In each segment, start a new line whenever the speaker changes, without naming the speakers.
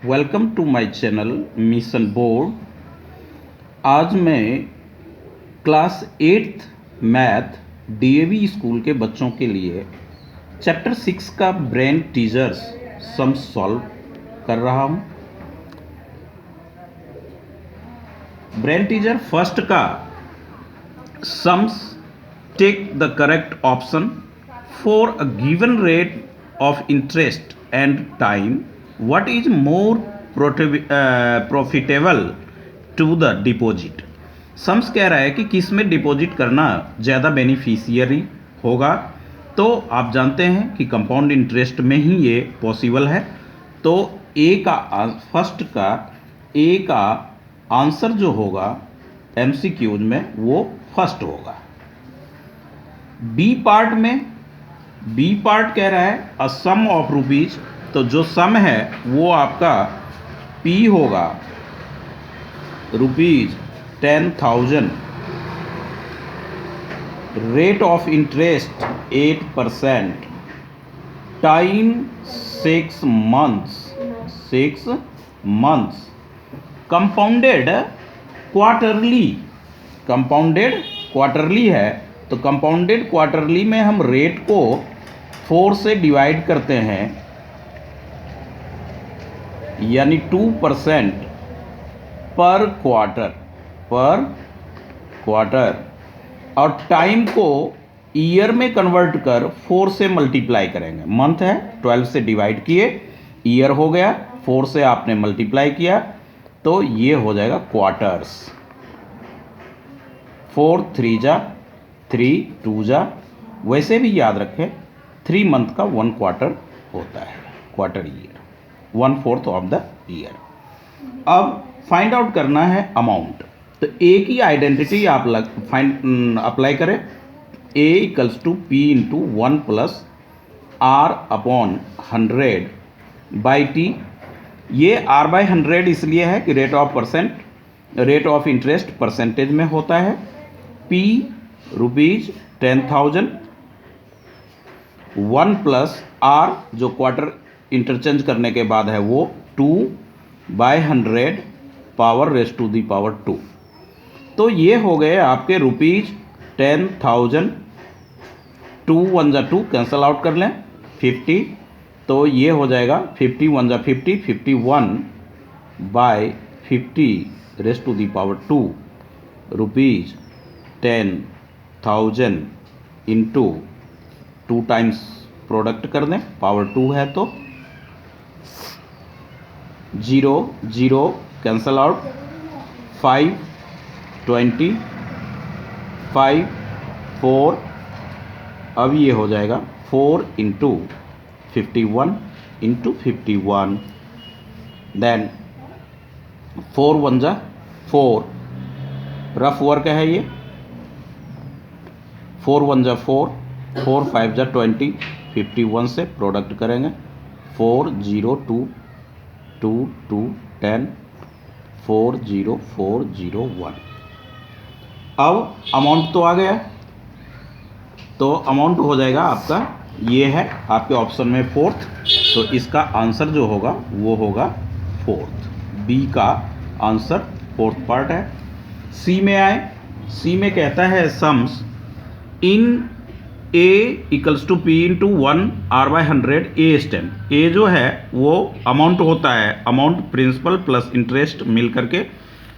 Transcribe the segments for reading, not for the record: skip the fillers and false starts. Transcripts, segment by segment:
Welcome to my channel mission board. आज मैं class 8th math DAV school के बच्चों के लिए चैप्टर 6 का ब्रेन टीजर्स सम सॉल्व कर रहा हूं। ब्रेन टीजर फर्स्ट का sums take the correct option for a given rate of interest and time what is more profitable to the deposit. Sums कह रहा है कि किस में डिपॉजिट करना ज़्यादा बेनिफिशियरी होगा। तो आप जानते हैं कि कंपाउंड इंटरेस्ट में ही ये पॉसिबल है। तो फर्स्ट का ए का आंसर जो होगा एमसीक्यूज में वो फर्स्ट होगा। बी पार्ट कह रहा है अ सम ऑफ रुपीज, तो जो सम है वो आपका पी होगा ₹10,000, rate of interest 8%, time 6 months, compounded quarterly है। तो कंपाउंडेड क्वार्टरली में हम रेट को 4 से डिवाइड करते हैं, यानी 2% पर क्वार्टर, और टाइम को ईयर में कन्वर्ट कर 4 से मल्टीप्लाई करेंगे। मंथ है 12 से डिवाइड किए, ईयर हो गया, 4 से आपने मल्टीप्लाई किया, तो ये हो जाएगा क्वार्टर्स। 4 3 जा 3 2 जा, वैसे भी याद रखें 3 मंथ का 1 क्वार्टर होता है, quarter year 1/4 of the year. अब फाइंड आउट करना है अमाउंट। तो ए की आइडेंटिटी आप अप्लाई करें। A equals to P into 1 plus R upon 100 by T. ये आर बाई 100 इसलिए है कि रेट ऑफ इंटरेस्ट परसेंटेज में होता है। पी ₹10,000, 1 प्लस आर जो क्वार्टर इंटरचेंज करने के बाद है वो 2/100 power raise to the power 2। तो ये हो गए आपके ₹10,000। 2 1 जा 2 कैंसल आउट कर लें, 50। तो ये हो जाएगा 50 1 जा 50, 51/50 raise to the power 2 ₹10,000 into 2 times product कर दें, पावर 2 है तो 0 0 कैंसल आउट, 5 20 5 4। अब ये हो जाएगा 4 इंटू 51 इंटू 51, देन 4 1 जा 4, रफ वर्क है ये, 4 1 जा 4, 4 5 जा 20, 51 से प्रोडक्ट करेंगे, 4 0 2 2 2 10, 4 0 4 0 1। अब अमाउंट तो आ गया, तो अमाउंट हो जाएगा आपका, ये है आपके ऑप्शन में 4th। तो इसका आंसर जो होगा वो होगा 4th। बी का आंसर 4th पार्ट है। सी में आए, सी में कहता है sums in A equals to P into 1 R by 100 A stand. A जो है वो अमाउंट होता है, अमाउंट प्रिंसिपल प्लस इंटरेस्ट मिल करके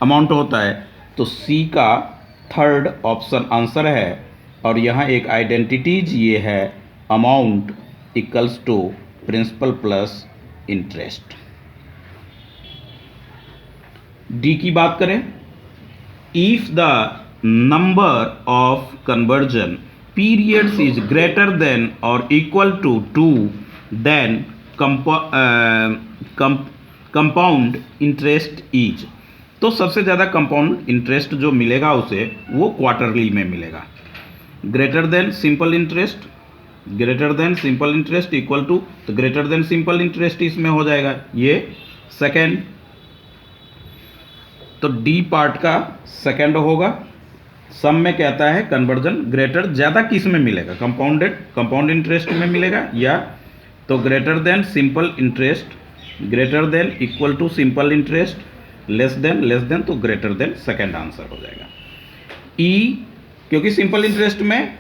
अमाउंट होता है। तो सी का 3rd ऑप्शन आंसर है, और यहाँ एक आइडेंटिटीज ये है, amount equals to principal plus interest. D की बात करें, if the number of conversion periods is greater than or equal to 2, then compound interest is। तो सबसे ज़्यादा कंपाउंड इंटरेस्ट जो मिलेगा उसे वो क्वार्टरली में मिलेगा। Greater than simple interest equal to, तो ग्रेटर देन सिंपल इंटरेस्ट इसमें हो जाएगा ये सेकेंड। तो डी पार्ट का सेकेंड होगा। सम में कहता है कन्वर्जन ग्रेटर, ज़्यादा किस में मिलेगा, कंपाउंड इंटरेस्ट में मिलेगा, या तो greater than simple interest greater than, equal to simple interest, less than तो ग्रेटर देन, सेकेंड आंसर हो जाएगा। ई, क्योंकि सिंपल इंटरेस्ट में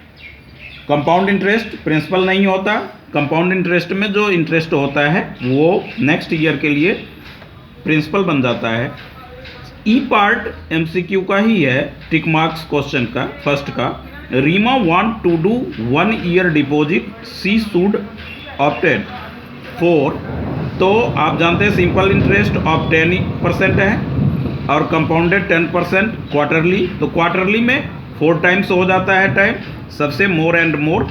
कंपाउंड इंटरेस्ट प्रिंसिपल नहीं होता, कंपाउंड इंटरेस्ट में जो इंटरेस्ट होता है वो नेक्स्ट ईयर के लिए प्रिंसिपल बन जाता है। ई पार्ट एमसीक्यू का ही है, टिक मार्क्स क्वेश्चन का, फर्स्ट का। Reema want to do 1 year deposit, she should opted for, तो आप जानते हैं सिंपल इंटरेस्ट ऑफ 10% है और कंपाउंडेड 10% क्वार्टरली, तो क्वार्टरली में 4 टाइम्स हो जाता है टाइम, सबसे मोर एंड मोर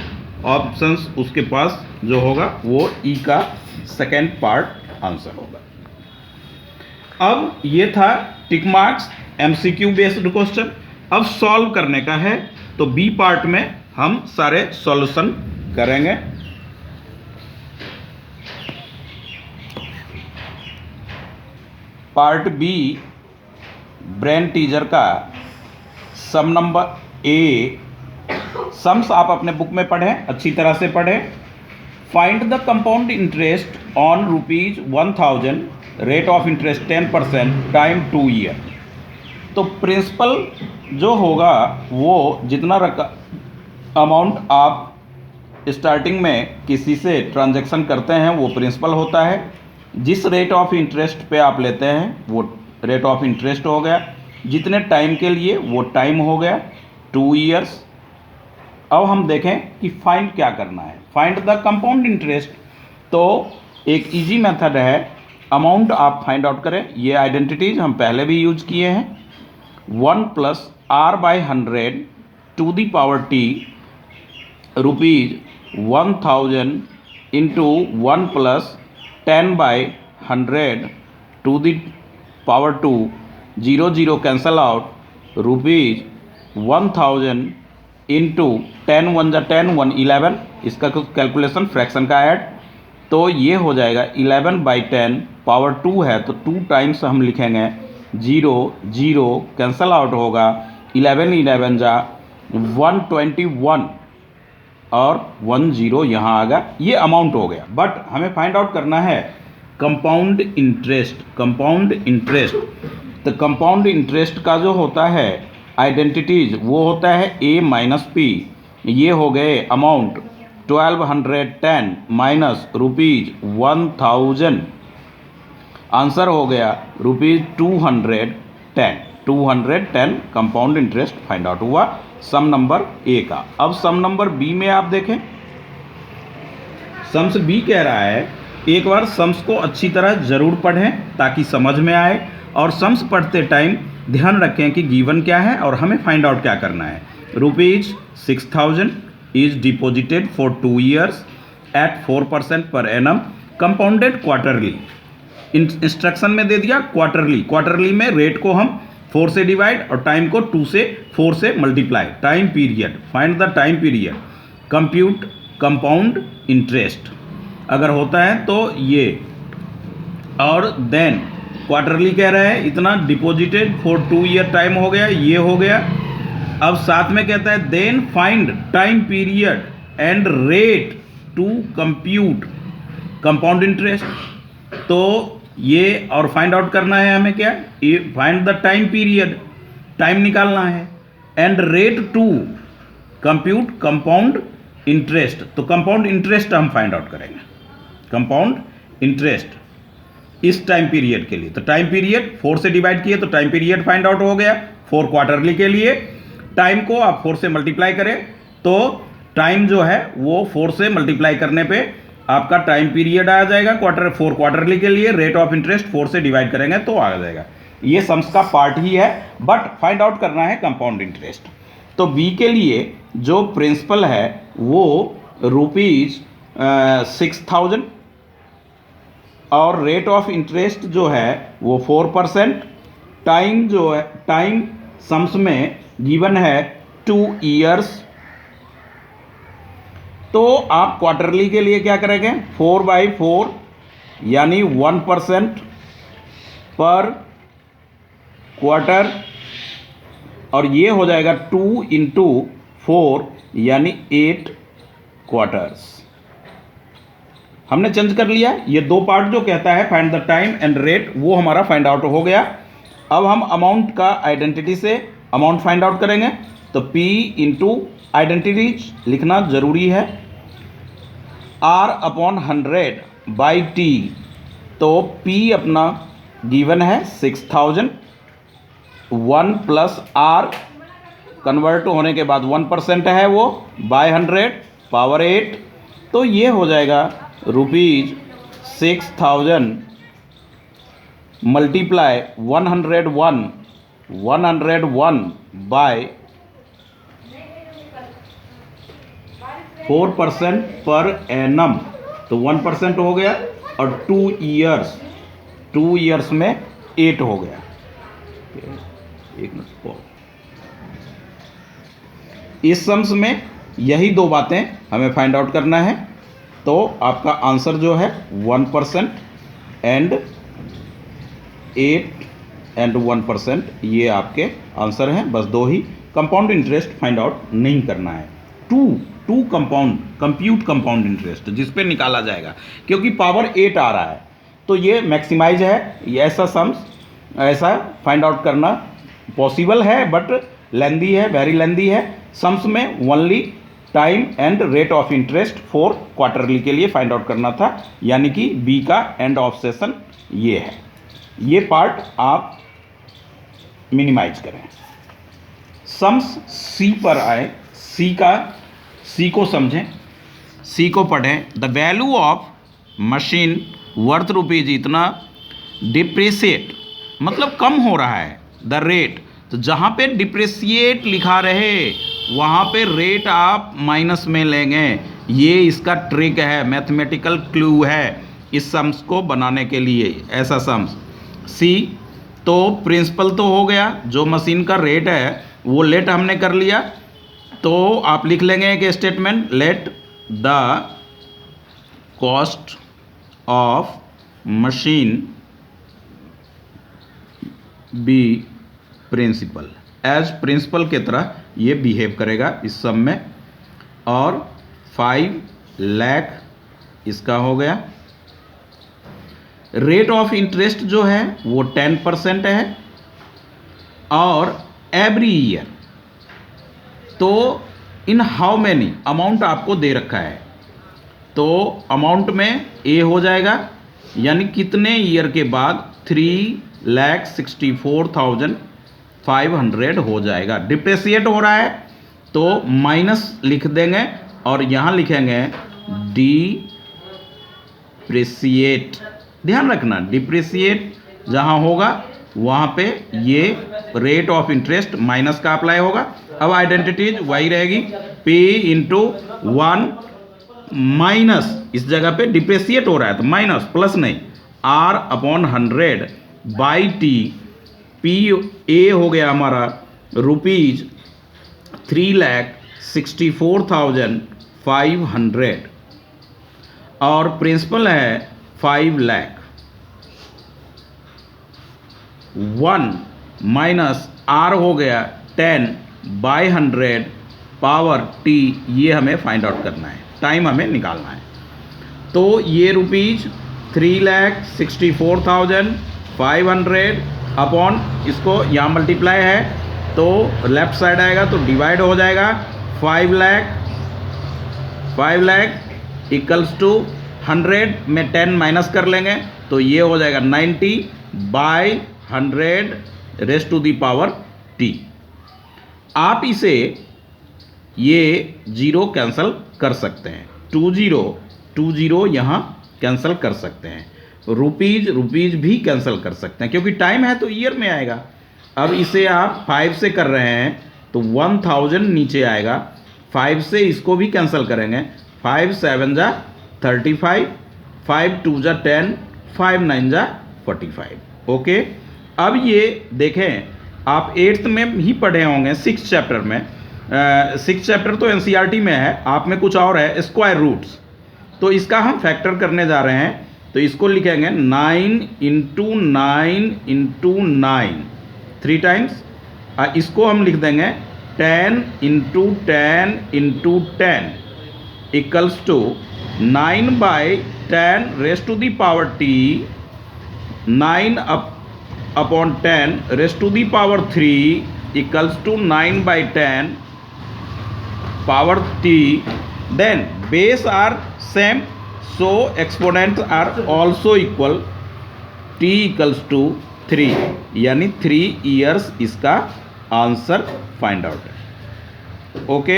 ऑप्शंस उसके पास जो होगा वो ई का सेकेंड पार्ट आंसर होगा। अब ये था टिक मार्क्स एमसीक्यू बेस्ड क्वेश्चन। अब सॉल्व करने का है, तो बी पार्ट में हम सारे सॉल्यूशन करेंगे। पार्ट बी ब्रेन टीजर का सम नंबर ए, सम्स आप अपने बुक में पढ़ें, अच्छी तरह से पढ़ें। Find the compound interest on ₹1000, rate of interest 10%, time 2 year. तो प्रिंसिपल जो होगा वो जितना अमाउंट आप स्टार्टिंग में किसी से ट्रांजैक्शन करते हैं वो प्रिंसिपल होता है। जिस रेट ऑफ इंटरेस्ट पे आप लेते हैं वो रेट ऑफ इंटरेस्ट हो गया, जितने टाइम के लिए वो टाइम हो गया 2 ईयर्स। अब हम देखें कि फाइंड क्या करना है, फाइंड द कंपाउंड इंटरेस्ट। तो एक इजी मेथड है, अमाउंट आप फाइंड आउट करें। ये आइडेंटिटीज हम पहले भी यूज किए हैं। 1 + R/100 to the power T, ₹1000 into 1 + 10/100 to the power 2, 0 0 cancel out, ₹1000 into 10 1 जा 10 1 11, इसका कुछ कैलकुलेशन फ्रैक्शन का ऐड, तो ये हो जाएगा 11/10 पावर 2 है तो 2 टाइम्स हम लिखेंगे, 0 0 कैंसल आउट होगा, 11 11 जा 121 और 1 0 यहाँ आ गया। ये अमाउंट हो गया, बट हमें फाइंड आउट करना है कंपाउंड इंटरेस्ट। कंपाउंड इंटरेस्ट, तो कंपाउंड इंटरेस्ट का जो होता है आइडेंटिटीज वो होता है A - P। ये हो गए अमाउंट 1210 माइनस ₹1000, आंसर हो गया ₹210। 210 कंपाउंड इंटरेस्ट फाइंड आउट हुआ सम नंबर ए का। अब सम नंबर बी में आप देखें, सम्स बी कह रहा है, एक बार सम्स को अच्छी तरह जरूर पढ़ें ताकि समझ में आए, और सम्स पढ़ते टाइम ध्यान रखें कि गिवन क्या है और हमें फाइंड आउट क्या करना है। ₹6000 is deposited for 2 years at 4% per annum, compounded quarterly. Instruction में दे दिया क्वार्टरली, क्वार्टरली में रेट को हम 4 से डिवाइड और टाइम को 2 से 4 से multiply. Time period, find the time period, compute compound interest अगर होता है तो ये, और देन क्वार्टरली कह रहे हैं इतना डिपॉजिटेड फॉर 2 ईयर टाइम हो गया, ये हो गया। अब साथ में कहता है then find time period and rate to compute compound interest, तो ये और फाइंड आउट करना है हमें क्या, find the time period, time निकालना है, and rate to compute compound interest, तो कंपाउंड इंटरेस्ट हम फाइंड आउट करेंगे, कंपाउंड इंटरेस्ट इस टाइम पीरियड के लिए। तो टाइम पीरियड 4 से डिवाइड किए तो टाइम पीरियड फाइंड आउट हो गया 4 क्वार्टरली के लिए। टाइम को आप 4 से मल्टीप्लाई करें तो टाइम जो है वो 4 से मल्टीप्लाई करने पे आपका टाइम पीरियड आ जाएगा 4 क्वार्टरली के लिए। रेट ऑफ इंटरेस्ट 4 से डिवाइड करेंगे तो आ जाएगा। ये सम्स का पार्ट ही है, बट फाइंड आउट करना है कंपाउंड इंटरेस्ट। तो बी के लिए जो प्रिंसिपल है वो ₹6000 और रेट ऑफ इंटरेस्ट जो है वो 4%। टाइम जो है, टाइम सम्स में गिवन है 2 ईयर्स। तो आप क्वार्टरली के लिए क्या करेंगे, 4/4 यानी 1% पर क्वार्टर, और ये हो जाएगा 2 × 4 यानी 8 क्वार्टर्स। हमने चेंज कर लिया। ये दो पार्ट जो कहता है find the time and rate, वो हमारा फाइंड आउट हो गया। अब हम अमाउंट का आइडेंटिटी से अमाउंट फाइंड आउट करेंगे। तो P इंटू आइडेंटिटीज लिखना जरूरी है, R अपॉन 100 बाई T। तो P अपना गिवन है 6000, 1 प्लस R कन्वर्ट होने के बाद 1% है वो, बाय 100 पावर 8। तो ये हो जाएगा ₹6000 मल्टीप्लाई 101 बाय 4% पर एनम, तो 1% हो गया, और 2 ईयर्स में 8 हो गया। एक मिनट, इस सम्स में यही दो बातें हमें फाइंड आउट करना है। तो आपका आंसर जो है 1% एंड 8 एंड 1%, ये आपके आंसर हैं। बस दो ही। कंपाउंड इंटरेस्ट फाइंड आउट नहीं करना है। टू कंप्यूट कंपाउंड इंटरेस्ट जिस पे निकाला जाएगा, क्योंकि पावर 8 आ रहा है तो ये मैक्सिमाइज है। ये ऐसा सम्स ऐसा फाइंड आउट करना पॉसिबल है, बट लेंदी है, वेरी लेंदी है। सम्स में only time and rate of interest for quarterly के लिए फाइंड आउट करना था, यानी कि बी का एंड ऑफ सेशन ये है। ये पार्ट आप मिनिमाइज करें। सम्स सी पर आए। सी को समझें, सी को पढ़ें। The value of machine worth rupees इतना डिप्रिसिएट, मतलब कम हो रहा है। द रेट, तो जहाँ पे डिप्रिसिएट लिखा रहे वहाँ पे रेट आप माइनस में लेंगे। ये इसका ट्रिक है, मैथमेटिकल क्लू है इस सम्स को बनाने के लिए, ऐसा सम्स। सी, तो प्रिंसिपल तो हो गया, जो मशीन का रेट है वो लेट हमने कर लिया। तो आप लिख लेंगे एक statement, let the cost of machine be principal. As principal के तरह ये बिहेव करेगा इस सम में। और 5 लाख इसका हो गया। रेट ऑफ इंटरेस्ट जो है वो 10% है, और एवरी ईयर, तो इन हाउ मैनी अमाउंट आपको दे रखा है। तो अमाउंट में ए हो जाएगा, यानी कितने ईयर के बाद 3,64,500 हो जाएगा। डिप्रेशिएट हो रहा है तो माइनस लिख देंगे, और यहाँ लिखेंगे डिप्रेशिएट। ध्यान रखना, डिप्रेशिएट जहाँ होगा वहाँ पे ये रेट ऑफ इंटरेस्ट माइनस का अप्लाई होगा। अब आइडेंटिटीज वही रहेगी, P इंटू 1 माइनस, इस जगह पे डिप्रेशिएट हो रहा है तो माइनस, प्लस नहीं, R upon 100 by T। P ए हो गया हमारा रुपीज 3,64,500, और प्रिंसिपल है 5 लाख। 1 माइनस R हो गया 10 बाई 100 पावर T। ये हमें फाइंड आउट करना है, टाइम हमें निकालना है। तो ये रुपीज 3,64,500 अपॉन, इसको यहाँ मल्टीप्लाई है तो लेफ्ट साइड आएगा तो डिवाइड हो जाएगा। 5 लाख इक्वल्स टू 100 में 10 माइनस कर लेंगे तो ये हो जाएगा 90 by 100 raised to the power T। आप इसे ये 0 कैंसिल कर सकते हैं, 20 यहाँ कैंसिल कर सकते हैं, रुपीज भी कैंसिल कर सकते हैं, क्योंकि टाइम है तो ईयर में आएगा। अब इसे आप 5 से कर रहे हैं तो 1000 नीचे आएगा। 5 से इसको भी कैंसिल करेंगे, 5 7 जा 35, 5 2 जा 10, 5 9 जा 45। ओके, अब ये देखें, आप 8th में ही पढ़े होंगे, 6th चैप्टर में। 6th चैप्टर तो NCERT में है, आप में कुछ और है, स्क्वायर रूट्स। तो इसका हम फैक्टर करने जा रहे हैं, तो इसको लिखेंगे 9 इंटू 9 इंटू 9 3 टाइम्स। इसको हम लिख देंगे 10 into 10 into 10, equals to 9/10 raise to the power T, 9/10 raise to the power 3 equals to 9/10 power T. Then base are same, so exponents are also equal. t equals to 3, यानी 3 years इसका answer find out है. Okay,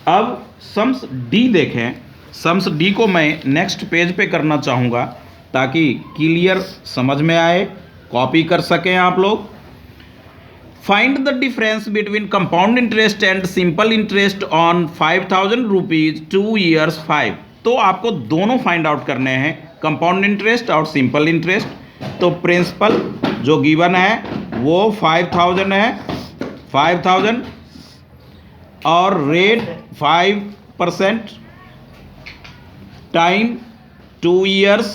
अब sums D देखें. Sums D को मैं next page पे करना चाहूँगा ताकि क्लियर समझ में आए, कॉपी कर सकें आप लोग. Find the difference between compound interest and simple interest on 5,000 rupees 2 years 5. तो आपको दोनों फाइंड आउट करने हैं, कंपाउंड इंटरेस्ट और सिंपल इंटरेस्ट. तो प्रिंसिपल जो गिवन है वो 5,000 है, 5,000 और रेट 5% टाइम 2 years.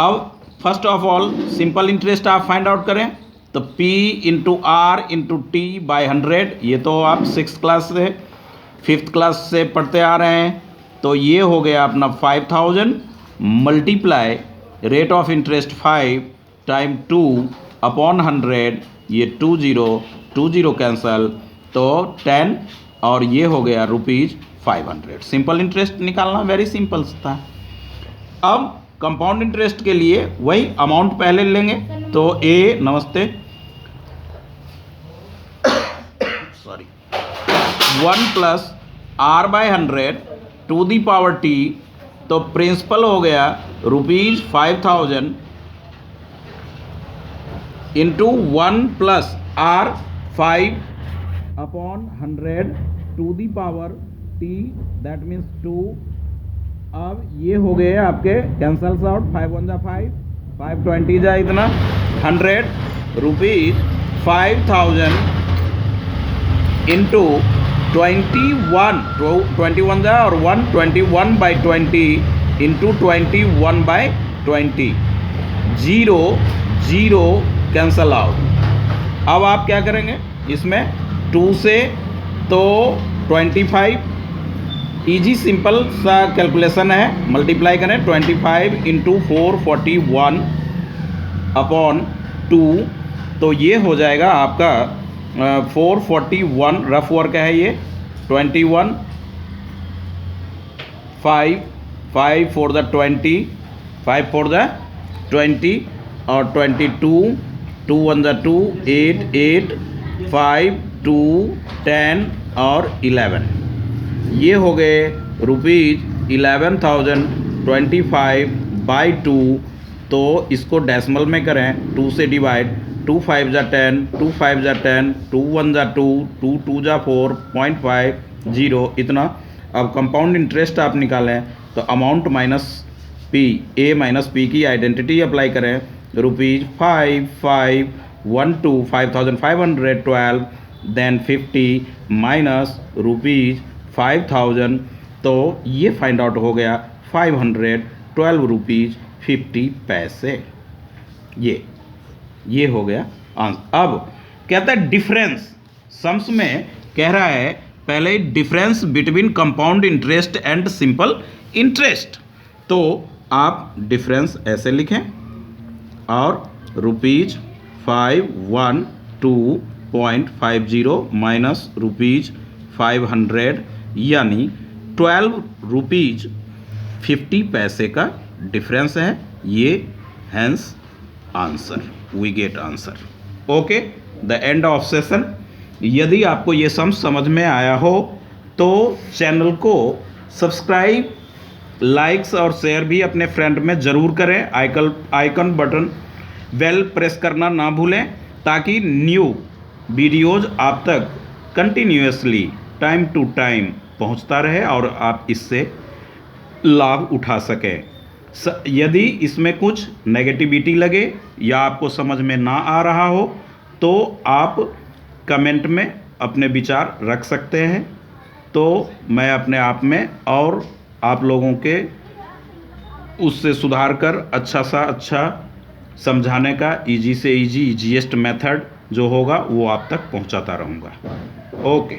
अब first of all simple interest आप फाइंड आउट करें तो P into R into T by 100. ये तो आप 6th क्लास से 5th क्लास से पढ़ते आ रहे हैं. तो ये हो गया अपना 5,000 multiply rate of interest 5 time 2 upon 100. ये 20 कैंसल, तो 10 और ये हो गया ₹500. सिंपल इंटरेस्ट निकालना वेरी सिंपल था. अब कंपाउंड इंटरेस्ट के लिए वही अमाउंट पहले लेंगे. तो ए नमस्ते 1 plus R by 100 to the power T. तो प्रिंसिपल हो गया ₹5,000 into 1 plus R 5 upon 100 to the power T, that means 2. अब ये हो गए आपके कैंसल्स आउट, 5 1 जा 5, 520 जा इतना 100 रुपीज़ 5,000 इंटू 21 जा और 121/20 इंटू 21/20. 0 cancel out. अब आप क्या करेंगे इसमें 2 से तो 25. इजी सिंपल सा कैलकुलेशन है, मल्टीप्लाई करें 25 इंटू 441 अपॉन 2. तो ये हो जाएगा आपका 441. रफ वर्क है ये. 21 5 for the 20, 5 for the 20 और 22 2 1 जा 2 8 5 2 10 और 11. ये हो गए ₹11,025/2. तो इसको डेसिमल में करें 2 से डिवाइड. 2 5 जा 10, 2 5 जा 10, 2 1 जा 2, 2 2 जा 4, 0.50 इतना. अब कंपाउंड इंटरेस्ट आप निकालें तो amount minus P, A minus P की आइडेंटिटी अप्लाई करें. ₹5,512 देन 50 माइनस ₹5,000. तो ये फाइंड आउट हो गया ₹512.50. ये हो गया आंसर. अब कहता है डिफरेंस. सम्स में कह रहा है पहले difference between compound interest and simple interest. तो आप डिफरेंस ऐसे लिखें और ₹512.50 माइनस ₹500 यानी ₹12.50 का डिफरेंस है. ये hence answer, we get answer. Okay, the end of session. यदि आपको ये समझ में आया हो तो चैनल को सब्सक्राइब, लाइक्स और शेयर भी अपने फ्रेंड में ज़रूर करें. आइकन बटन बेल प्रेस करना ना भूलें ताकि न्यू वीडियोज़ आप तक कंटिन्यूसली टाइम टू टाइम पहुंचता रहे और आप इससे लाभ उठा सकें. यदि इसमें कुछ नेगेटिविटी लगे या आपको समझ में ना आ रहा हो तो आप कमेंट में अपने विचार रख सकते हैं. तो मैं अपने आप में और आप लोगों के उससे सुधार कर अच्छा समझाने का इजीएस्ट मेथड जो होगा वो आप तक पहुंचाता रहूँगा. ओके.